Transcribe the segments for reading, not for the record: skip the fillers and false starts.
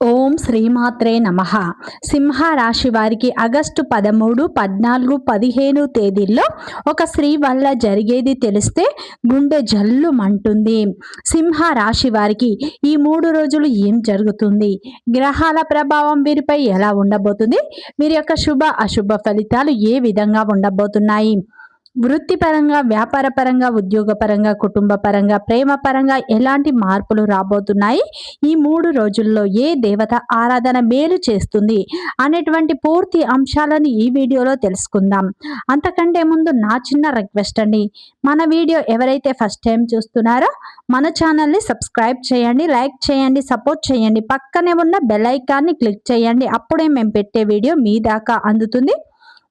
ఓం శ్రీమాత్రే నమః. సింహ రాశి వారికి ఆగస్టు 13, 14, 15 తేదీల్లో ఒక స్త్రీ వల్ల జరిగేది తెలిస్తే గుండె జల్లుమంటుంది. సింహ రాశి వారికి ఈ 3 రోజులు ఏం జరుగుతుంది, గ్రహాల ప్రభావం వీరిపై ఎలా ఉండబోతుంది, వీరి యొక్క శుభ అశుభ ఫలితాలు ఏ విధంగా ఉండబోతున్నాయి, వృత్తిపరంగా, వ్యాపారపరంగా, ఉద్యోగపరంగా, కుటుంబ పరంగా, ప్రేమ పరంగా ఎలాంటి మార్పులు రాబోతున్నాయి, ఈ 3 రోజుల్లో ఏ దేవత ఆరాధన మేలు చేస్తుంది అనేటువంటి పూర్తి అంశాలను ఈ వీడియోలో తెలుసుకుందాం. అంతకంటే ముందు నా చిన్న రిక్వెస్ట్ అండి, మన వీడియో ఎవరైతే ఫస్ట్ టైం చూస్తున్నారో మన ఛానల్ని సబ్స్క్రైబ్ చేయండి, లైక్ చేయండి, సపోర్ట్ చేయండి, పక్కనే ఉన్న బెల్ ఐకాన్ని క్లిక్ చేయండి. అప్పుడే మేము పెట్టే వీడియో మీ దాకా అందుతుంది.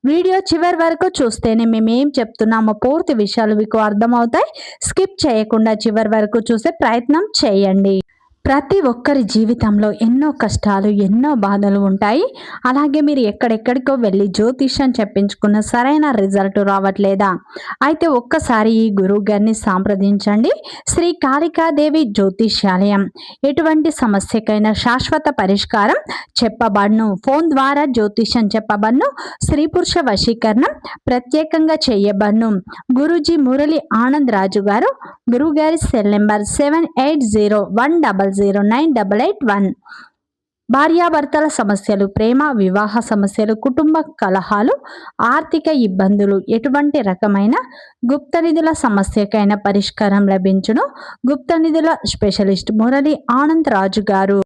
వీడియో చివరి వరకు చూస్తేనే మేము ఏం చెప్తున్నామో పూర్తి విషయాలు మీకు అర్థమవుతాయి. స్కిప్ చేయకుండా చివరి వరకు చూసే ప్రయత్నం చేయండి. ప్రతి ఒక్కరి జీవితంలో ఎన్నో కష్టాలు, ఎన్నో బాధలు ఉంటాయి. అలాగే మీరు ఎక్కడెక్కడికో వెళ్ళి జ్యోతిష్యం చెప్పించుకున్న సరైన రిజల్ట్ రావట్లేదా? అయితే ఒక్కసారి ఈ గురువు గారిని సంప్రదించండి. శ్రీ కాళికాదేవి జ్యోతిష్యాలయం. ఎటువంటి సమస్యకైనా శాశ్వత పరిష్కారం చెప్పబడును. ఫోన్ ద్వారా జ్యోతిష్యం చెప్పబడును. స్త్రీ పురుష వశీకరణం ప్రత్యేకంగా చేయబడును. గురూజీ మురళి ఆనంద్ రాజు గారు. గురువు గారి సెల్ నెంబర్ 7801009881. భార్యాభర్తల సమస్యలు, ప్రేమ వివాహ సమస్యలు, కుటుంబ కలహాలు, ఆర్థిక ఇబ్బందులు, ఎటువంటి రకమైన గుప్త నిధుల సమస్యకైనా పరిష్కారం లభించును. గుప్త నిధుల స్పెషలిస్ట్ మురళి ఆనంద్ రాజు గారు.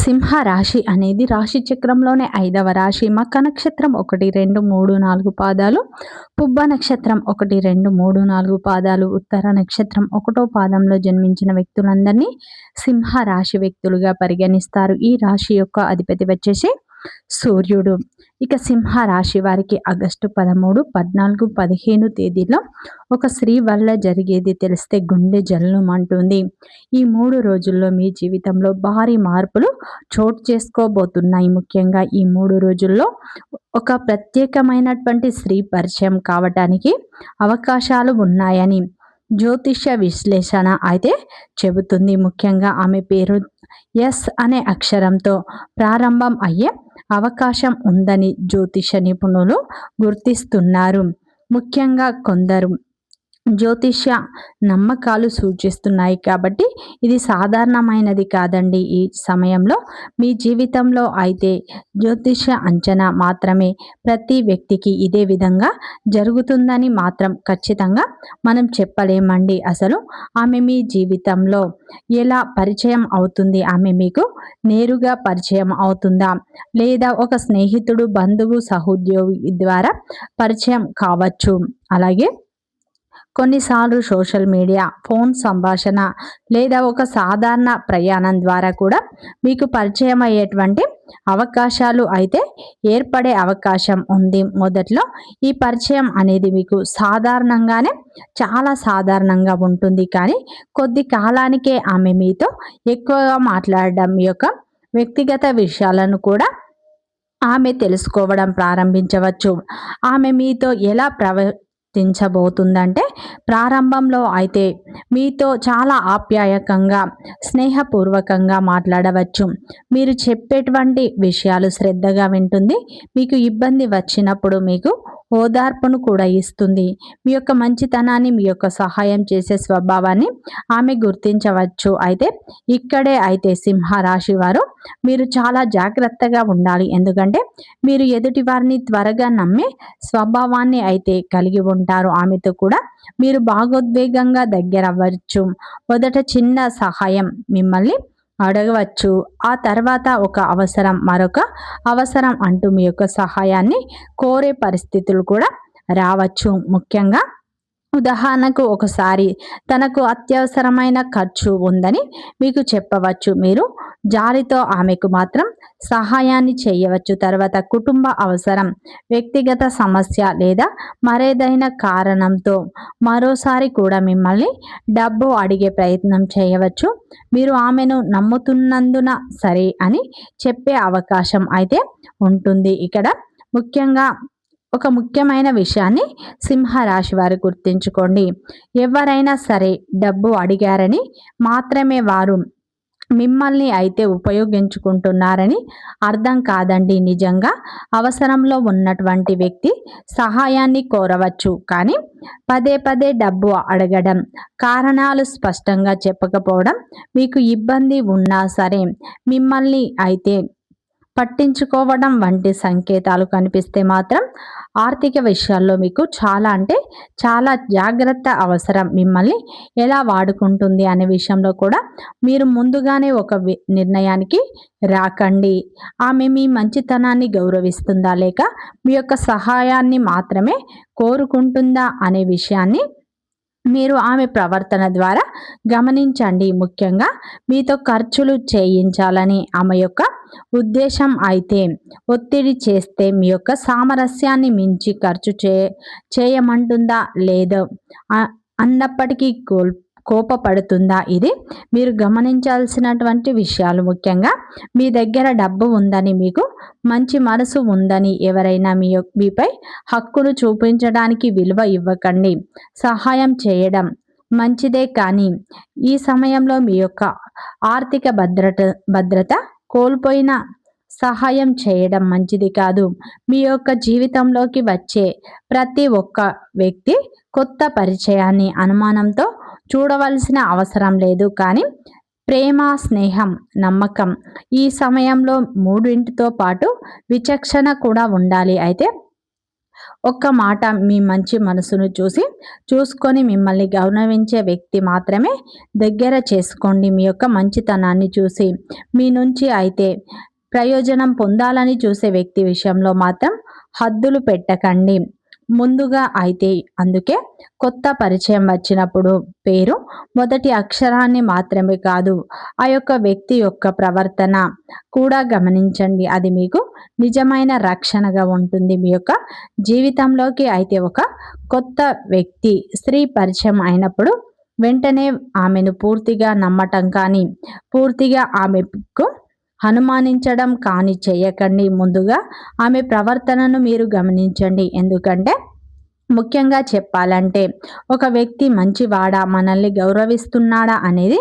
సింహ రాశి అనేది రాశి చక్రంలోనే 5వ రాశి. మక నక్షత్రం 1, 2, 3, 4 పాదాలు, పుబ్బ నక్షత్రం 1, 2, 3, 4 పాదాలు, ఉత్తర నక్షత్రం 1వ పాదంలో జన్మించిన వ్యక్తులందరినీ సింహ రాశి వ్యక్తులుగా పరిగణిస్తారు. ఈ రాశి యొక్క అధిపతి వచ్చేసి సూర్యుడు. ఇక సింహ రాశి వారికి ఆగస్టు 13, 14, 15 తేదీలో ఒక స్త్రీ వల్ల జరిగేది తెలిస్తే గుండె జల్లుమంటుంది. ఈ 3 రోజుల్లో మీ జీవితంలో భారీ మార్పులు చోటు చేసుకోబోతున్నాయి. ముఖ్యంగా ఈ 3 రోజుల్లో ఒక ప్రత్యేకమైనటువంటి స్త్రీ పరిచయం కావటానికి అవకాశాలు ఉన్నాయని జ్యోతిష్య విశ్లేషణ అయితే చెబుతుంది. ముఖ్యంగా ఆమె పేరు ఎస్ అనే అక్షరంతో ప్రారంభం అయ్యే అవకాశం ఉందని జ్యోతిష నిపుణులు గుర్తిస్తున్నారు. ముఖ్యంగా కొందరు జ్యోతిష్య నమ్మకాలు సూచిస్తున్నాయి కాబట్టి ఇది సాధారణమైనది కాదండి. ఈ సమయంలో మీ జీవితంలో అయితే జ్యోతిష్య అంచనా మాత్రమే. ప్రతి వ్యక్తికి ఇదే విధంగా జరుగుతుందని మాత్రం ఖచ్చితంగా మనం చెప్పలేమండి. అసలు ఆమె మీ జీవితంలో ఎలా పరిచయం అవుతుంది, ఆమె మీకు నేరుగా పరిచయం అవుతుందా, లేదా ఒక స్నేహితుడు, బంధువు, సహోద్యోగి ద్వారా పరిచయం కావచ్చు. అలాగే కొన్నిసార్లు సోషల్ మీడియా, ఫోన్ సంభాషణ లేదా ఒక సాధారణ ప్రయాణం ద్వారా కూడా మీకు పరిచయం అయ్యేటువంటి అవకాశాలు అయితే ఏర్పడే అవకాశం ఉంది. మొదట్లో ఈ పరిచయం అనేది మీకు సాధారణంగానే చాలా సాధారణంగా ఉంటుంది. కానీ కొద్ది కాలానికే ఆమె మీతో ఎక్కువగా మాట్లాడడం, యొక్క వ్యక్తిగత విషయాలను కూడా ఆమె తెలుసుకోవడం ప్రారంభించవచ్చు. ఆమె మీతో ఎలా ప్రవర్తించబోతుందంటే, ప్రారంభంలో అయితే మీతో చాలా ఆప్యాయకంగా, స్నేహపూర్వకంగా మాట్లాడవచ్చు. మీరు చెప్పేటువంటి విషయాలు శ్రద్ధగా వింటుంది. మీకు ఇబ్బంది వచ్చినప్పుడు మీకు ఓదార్పును కూడా ఇస్తుంది. మీ యొక్క మంచితనాన్ని, మీ యొక్క సహాయం చేసే స్వభావాన్ని ఆమె గుర్తించవచ్చు. అయితే ఇక్కడే అయితే సింహ రాశి వారు మీరు చాలా జాగ్రత్తగా ఉండాలి. ఎందుకంటే మీరు ఎదుటి వారిని త్వరగా నమ్మే స్వభావాన్ని అయితే కలిగి ఉంటారు. ఆమెతో కూడా మీరు భావోద్వేగంగా దగ్గర అవ్వచ్చు. మొదట చిన్న సహాయం మిమ్మల్ని అడగవచ్చు. ఆ తర్వాత ఒక అవసరం, మరొక అవసరం అంటూ మీ యొక్క సహాయాన్ని కోరే పరిస్థితులు కూడా రావచ్చు. ముఖ్యంగా ఉదాహరణకు ఒకసారి తనకు అత్యవసరమైన ఖర్చు ఉందని మీకు చెప్పవచ్చు. మీరు జాలితో ఆమెకు మాత్రం సహాయాన్ని చేయవచ్చు. తర్వాత కుటుంబ అవసరం, వ్యక్తిగత సమస్య లేదా మరేదైనా కారణంతో మరోసారి కూడా మిమ్మల్ని డబ్బు అడిగే ప్రయత్నం చేయవచ్చు. మీరు ఆమెను నమ్ముతున్నందున సరే అని చెప్పే అవకాశం అయితే ఉంటుంది. ఇక్కడ ముఖ్యంగా ఒక ముఖ్యమైన విషయాన్ని సింహ రాశి వారు గుర్తుంచుకోండి. ఎవరైనా సరే డబ్బు అడిగారని మాత్రమే వారు మిమ్మల్ని అయితే ఉపయోగించుకుంటున్నారని అర్థం కాదండి. నిజంగా అవసరంలో ఉన్నటువంటి వ్యక్తి సహాయాన్ని కోరవచ్చు, కానీ పదే పదే డబ్బు అడగడం, కారణాలు స్పష్టంగా చెప్పకపోవడం, మీకు ఇబ్బంది ఉన్నా సరే మిమ్మల్ని అయితే పట్టించుకోవడం వంటి సంకేతాలు కనిపిస్తే మాత్రం ఆర్థిక విషయాల్లో మీకు చాలా అంటే చాలా జాగ్రత్త అవసరం. మిమ్మల్ని ఎలా వాడుకుంటుంది అనే విషయంలో కూడా మీరు ముందుగానే ఒక నిర్ణయానికి రాకండి. ఆమె మీ మంచితనాన్ని గౌరవిస్తుందా లేక మీ యొక్క సహాయాన్ని మాత్రమే కోరుకుంటుందా అనే విషయాన్ని మీరు ఆమె ప్రవర్తన ద్వారా గమనించండి. ముఖ్యంగా మీతో ఖర్చులు చేయించాలని ఆమె యొక్క ఉద్దేశం అయితే ఒత్తిడి చేస్తే మీ యొక్క సామరస్యాన్ని మించి ఖర్చు చేయమంటుందా లేదో అన్నప్పటికీ కోపపడుతుందా, ఇది మీరు గమనించాల్సినటువంటి విషయాలు. ముఖ్యంగా మీ దగ్గర డబ్బు ఉందని, మీకు మంచి మనసు ఉందని ఎవరైనా మీపై హక్కును చూపించడానికి విలువ ఇవ్వకండి. సహాయం చేయడం మంచిదే, కానీ ఈ సమయంలో మీ యొక్క ఆర్థిక భద్రత కోల్పోయిన సహాయం చేయడం మంచిది కాదు. మీ యొక్క జీవితంలోకి వచ్చే ప్రతి ఒక్క వ్యక్తి కొత్త పరిచయాన్ని అనుమానంతో చూడవలసిన అవసరం లేదు, కానీ ప్రేమ, స్నేహం, నమ్మకం ఈ సమయంలో మూడింటితో పాటు విచక్షణ కూడా ఉండాలి. అయితే ఒక్క మాట, మీ మంచి మనసును చూసుకొని మిమ్మల్ని గౌరవించే వ్యక్తి మాత్రమే దగ్గర చేసుకోండి. మీ యొక్క మంచితనాన్ని చూసి మీ నుంచి అయితే ప్రయోజనం పొందాలని చూసే వ్యక్తి విషయంలో మాత్రం హద్దులు పెట్టకండి. ముందుగా అయితే అందుకే కొత్త పరిచయం వచ్చినప్పుడు పేరు మొదటి అక్షరాన్ని మాత్రమే కాదు, ఆ యొక్క వ్యక్తి యొక్క ప్రవర్తన కూడా గమనించండి. అది మీకు నిజమైన రక్షణగా ఉంటుంది. మీ యొక్క జీవితంలోకి అయితే ఒక కొత్త వ్యక్తి స్త్రీ పరిచయం అయినప్పుడు వెంటనే ఆమెను పూర్తిగా నమ్మటం కానీ పూర్తిగా ఆమెకు అనుమానించడం కానీ చేయకండి. ముందుగా ఆమె ప్రవర్తనను మీరు గమనించండి. ఎందుకంటే ముఖ్యంగా చెప్పాలంటే ఒక వ్యక్తి మంచివాడా, మనల్ని గౌరవిస్తున్నాడా అనేది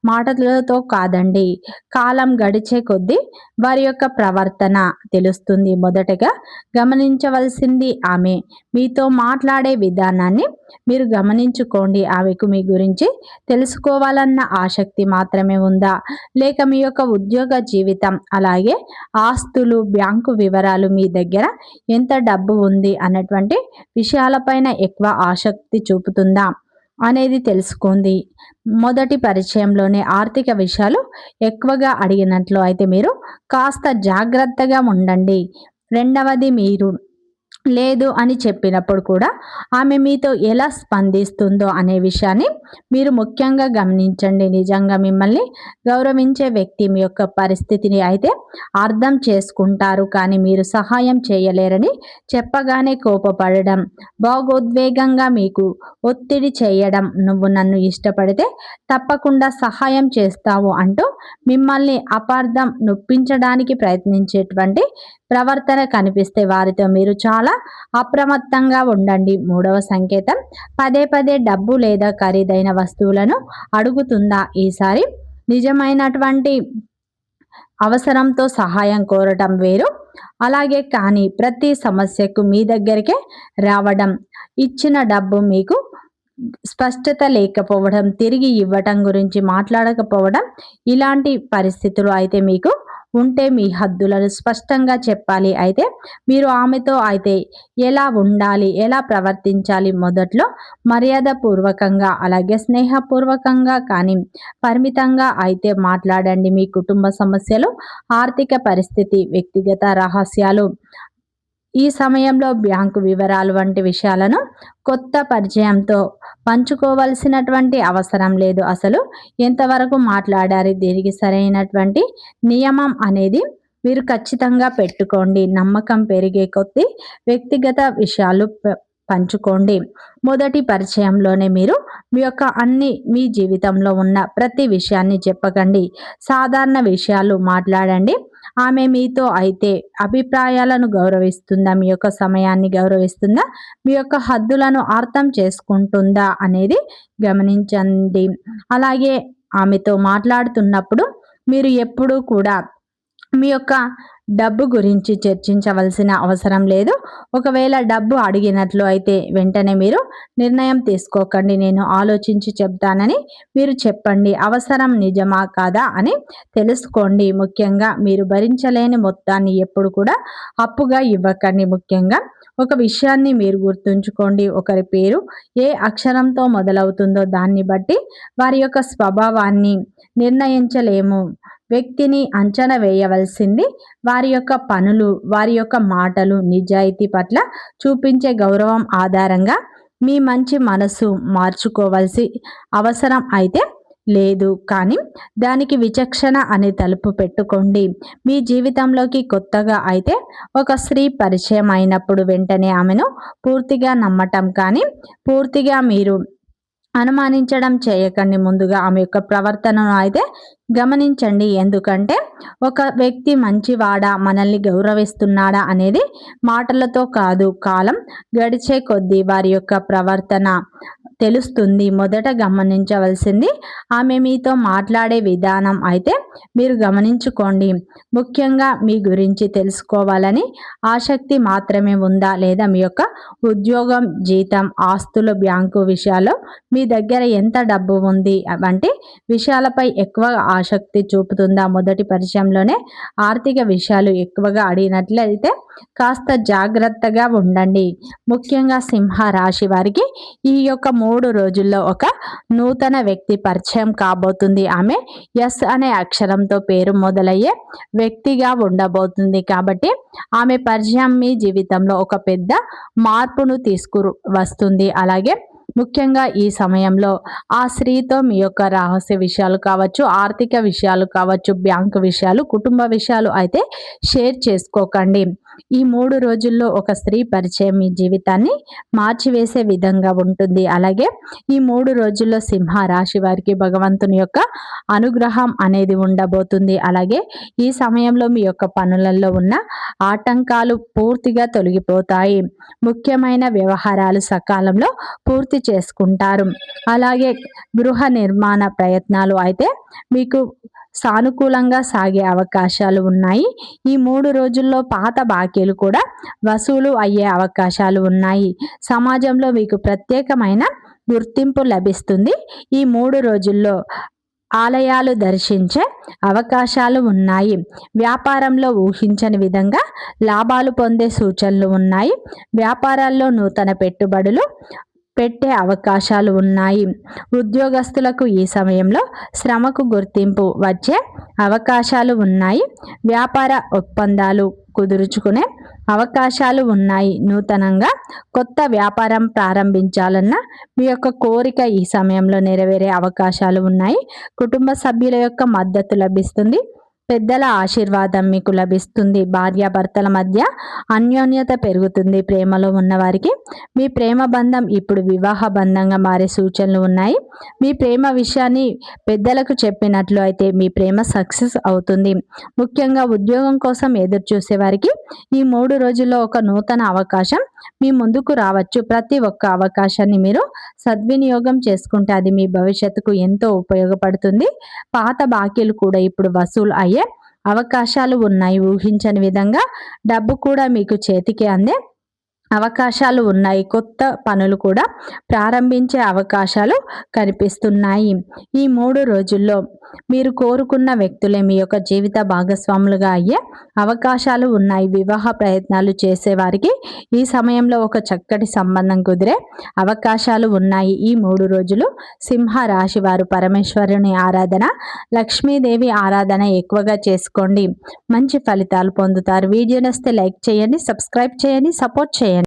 మాటలతో కాదండి, కాలం గడిచే కొద్దీ వారి యొక్క ప్రవర్తన తెలుస్తుంది. మొదటగా గమనించవలసింది ఆమె మీతో మాట్లాడే విధానాన్ని మీరు గమనించుకోండి. ఆమెకు మీ గురించి తెలుసుకోవాలన్న ఆసక్తి మాత్రమే ఉందా, లేక మీ యొక్క ఉద్యోగ జీవితం, అలాగే ఆస్తులు, బ్యాంకు వివరాలు, మీ దగ్గర ఎంత డబ్బు ఉంది అన్నటువంటి విషయాలపైన ఎక్కువ ఆసక్తి చూపుతుందా అనేది తెలుసుకోండి. మొదటి పరిచయంలోనే ఆర్థిక విషయాలు ఎక్కువగా అడిగినట్లు అయితే మీరు కాస్త జాగ్రత్తగా ఉండండి. రెండవది, మీరు లేదు అని చెప్పినప్పుడు కూడా ఆమె మీతో ఎలా స్పందిస్తుందో అనే విషయాన్ని మీరు ముఖ్యంగా గమనించండి. నిజంగా మిమ్మల్ని గౌరవించే వ్యక్తి మీ యొక్క పరిస్థితిని అయితే అర్థం చేసుకుంటారు, కానీ మీరు సహాయం చేయలేరని చెప్పగానే కోపపడడం, భావోద్వేగంగా మీకు ఒత్తిడి చేయడం, నువ్వు నన్ను ఇష్టపడితే తప్పకుండా సహాయం చేస్తావు అంటూ మిమ్మల్ని అపార్థం నొప్పించడానికి ప్రయత్నించేటువంటి ప్రవర్తన కనిపిస్తే వారితో మీరు చాలా అప్రమత్తంగా ఉండండి. మూడవ సంకేతం, పదే పదే డబ్బు లేదా ఖరీదైన వస్తువులను అడుగుతుందా. ఈసారి నిజమైనటువంటి అవసరంతో సహాయం కోరటం వేరు, అలాగే కానీ ప్రతి సమస్యకు మీ దగ్గరికే రావడం, ఇచ్చిన డబ్బు మీకు స్పష్టత లేకపోవడం, తిరిగి ఇవ్వటం గురించి మాట్లాడకపోవడం, ఇలాంటి పరిస్థితులు అయితే మీకు ఉంటే మీ హద్దులను స్పష్టంగా చెప్పాలి. అయితే మీరు ఆమెతో అయితే ఎలా ఉండాలి, ఎలా ప్రవర్తించాలి, మొదట్లో మర్యాదపూర్వకంగా అలాగే స్నేహపూర్వకంగా కానీ పరిమితంగా అయితే మాట్లాడండి. మీ కుటుంబ సమస్యలు, ఆర్థిక పరిస్థితి, వ్యక్తిగత రహస్యాలు, ఈ సమయంలో బ్యాంకు వివరాలు వంటి విషయాలను కొత్త పరిచయంతో పంచుకోవలసినటువంటి అవసరం లేదు. అసలు ఎంతవరకు మాట్లాడారు, దీనికి సరైనటువంటి నియమం అనేది మీరు ఖచ్చితంగా పెట్టుకోండి. నమ్మకం పెరిగే కొద్దీ వ్యక్తిగత విషయాలు పంచుకోండి. మొదటి పరిచయంలోనే మీరు మీ యొక్క మీ జీవితంలో ఉన్న ప్రతి విషయాన్ని చెప్పకండి. సాధారణ విషయాలు మాట్లాడండి. ఆమె మీతో అయితే అభిప్రాయాలను గౌరవిస్తుందా, మీ యొక్క సమయాన్ని గౌరవిస్తుందా, మీ యొక్క హద్దులను అర్థం చేసుకుంటుందా అనేది గమనించండి. అలాగే ఆమెతో మాట్లాడుతున్నప్పుడు మీరు ఎప్పుడూ కూడా మీ యొక్క డబ్బు గురించి చర్చించవలసిన అవసరం లేదు. ఒకవేళ డబ్బు అడిగినట్లు అయితే వెంటనే మీరు నిర్ణయం తీసుకోకండి. నేను ఆలోచించి చెప్తానని మీరు చెప్పండి. అవసరం నిజమా కాదా అని తెలుసుకోండి. ముఖ్యంగా మీరు భరించలేని మొత్తాన్ని ఎప్పుడు కూడా అప్పుగా ఇవ్వకండి. ముఖ్యంగా ఒక విషయాన్ని మీరు గుర్తుంచుకోండి. ఒకరి పేరు ఏ అక్షరంతో మొదలవుతుందో దాన్ని బట్టి వారి యొక్క స్వభావాన్ని నిర్ణయించలేము. వ్యక్తిని అంచనా వేయవలసింది వారి యొక్క పనులు, వారి యొక్క మాటలు, నిజాయితీ పట్ల చూపించే గౌరవం ఆధారంగా. మీ మంచి మనసు మార్చుకోవాల్సి అవసరం అయితే లేదు, కానీ దానికి విచక్షణ అనే తలుపు పెట్టుకోండి. మీ జీవితంలోకి కొత్తగా అయితే ఒక స్త్రీ పరిచయం అయినప్పుడు వెంటనే ఆమెను పూర్తిగా నమ్మటం కానీ పూర్తిగా మీరు అనుమానించడం చేయకండి. ముందుగా ఆమె యొక్క ప్రవర్తనను అయితే గమనించండి. ఎందుకంటే ఒక వ్యక్తి మంచివాడా, మనల్ని గౌరవిస్తున్నాడా అనేది మాటలతో కాదు, కాలం గడిచే కొద్దీ వారి యొక్క ప్రవర్తన తెలుస్తుంది. మొదట గమనించవలసింది ఆమె మీతో మాట్లాడే విధానం అయితే మీరు గమనించుకోండి. ముఖ్యంగా మీ గురించి తెలుసుకోవాలని ఆసక్తి మాత్రమే ఉందా, లేదా మీ యొక్క ఉద్యోగం, జీతం, ఆస్తులు, బ్యాంకు విషయాల్లో మీ దగ్గర ఎంత డబ్బు ఉంది వంటి విషయాలపై ఎక్కువ ఆసక్తి చూపుతుందా. మొదటి పరిచయంలోనే ఆర్థిక విషయాలు ఎక్కువగా అడిగినట్లయితే కాస్త జాగ్రత్తగా ఉండండి. ముఖ్యంగా సింహ రాశి వారికి ఈ యొక్క 3 రోజుల్లో ఒక నూతన వ్యక్తి పరిచయం కాబోతుంది. ఆమె ఎస్ అనే అక్షరంతో పేరు మొదలయ్యే వ్యక్తిగా ఉండబోతుంది. కాబట్టి ఆమె పరిచయం మీ జీవితంలో ఒక పెద్ద మార్పును వస్తుంది. అలాగే ముఖ్యంగా ఈ సమయంలో ఆ స్త్రీతో మీ యొక్క రహస్య విషయాలు కావచ్చు, ఆర్థిక విషయాలు కావచ్చు, బ్యాంకు విషయాలు, కుటుంబ విషయాలు అయితే షేర్ చేసుకోకండి. ఈ 3 రోజుల్లో ఒక స్త్రీ పరిచయం మీ జీవితాన్ని మార్చివేసే విధంగా ఉంటుంది. అలాగే ఈ 3 రోజుల్లో సింహ రాశి వారికి భగవంతుని యొక్క అనుగ్రహం అనేది ఉండబోతుంది. అలాగే ఈ సమయంలో మీ యొక్క పనులలో ఉన్న ఆటంకాలు పూర్తిగా తొలగిపోతాయి. ముఖ్యమైన వ్యవహారాలు సకాలంలో పూర్తి చేసుకుంటారు. అలాగే గృహ నిర్మాణ ప్రయత్నాలు అయితే మీకు సానుకూలంగా సాగే అవకాశాలు ఉన్నాయి. ఈ 3 రోజుల్లో పాత బాకీలు కూడా వసూలు అయ్యే అవకాశాలు ఉన్నాయి. సమాజంలో మీకు ప్రత్యేకమైన గుర్తింపు లభిస్తుంది. ఈ 3 రోజుల్లో ఆలయాలు దర్శించే అవకాశాలు ఉన్నాయి. వ్యాపారంలో ఊహించని విధంగా లాభాలు పొందే సూచనలు ఉన్నాయి. వ్యాపారాల్లో నూతన పెట్టుబడులు పెట్టే అవకాశాలు ఉన్నాయి. ఉద్యోగస్తులకు ఈ సమయంలో శ్రమకు గుర్తింపు వచ్చే అవకాశాలు ఉన్నాయి. వ్యాపార ఒప్పందాలు కుదుర్చుకునే అవకాశాలు ఉన్నాయి. నూతనంగా కొత్త వ్యాపారం ప్రారంభించాలన్న మీ యొక్క కోరిక ఈ సమయంలో నెరవేరే అవకాశాలు ఉన్నాయి. కుటుంబ సభ్యుల యొక్క మద్దతు లభిస్తుంది. పెద్దల ఆశీర్వాదం మీకు లభిస్తుంది. భార్యాభర్తల మధ్య అన్యోన్యత పెరుగుతుంది. ప్రేమలో ఉన్నవారికి మీ ప్రేమ బంధం ఇప్పుడు వివాహ బంధంగా మారే సూచనలు ఉన్నాయి. మీ ప్రేమ విషయాన్ని పెద్దలకు చెప్పినట్లు అయితే మీ ప్రేమ సక్సెస్ అవుతుంది. ముఖ్యంగా ఉద్యోగం కోసం ఎదురు చూసే వారికి ఈ 3 రోజుల్లో ఒక నూతన అవకాశం మీ ముందుకు రావచ్చు. ప్రతి ఒక్క అవకాశాన్ని మీరు సద్వినియోగం చేసుకుంటే అది మీ భవిష్యత్తుకు ఎంతో ఉపయోగపడుతుంది. పాత బాకీలు కూడా ఇప్పుడు వసూలు అయ్యే అవకాశాలు ఉన్నాయి. ఊహించని విధంగా డబ్బు కూడా మీకు చేతికి అందే అవకాశాలు ఉన్నాయి. కొత్త పనులు కూడా ప్రారంభించే అవకాశాలు కనిపిస్తున్నాయి. ఈ 3 రోజుల్లో మీరు కోరుకున్న వ్యక్తులే మీ యొక్క జీవిత భాగస్వాములుగా అయ్యే అవకాశాలు ఉన్నాయి. వివాహ ప్రయత్నాలు చేసేవారికి ఈ సమయంలో ఒక చక్కటి సంబంధం కుదిరే అవకాశాలు ఉన్నాయి. ఈ 3 రోజులు సింహ రాశి వారు పరమేశ్వరుని ఆరాధన, లక్ష్మీదేవి ఆరాధన ఎక్కువగా చేసుకోండి. మంచి ఫలితాలు పొందుతారు. వీడియో నచ్చితే లైక్ చేయండి, సబ్స్క్రైబ్ చేయండి, సపోర్ట్ చేయండి.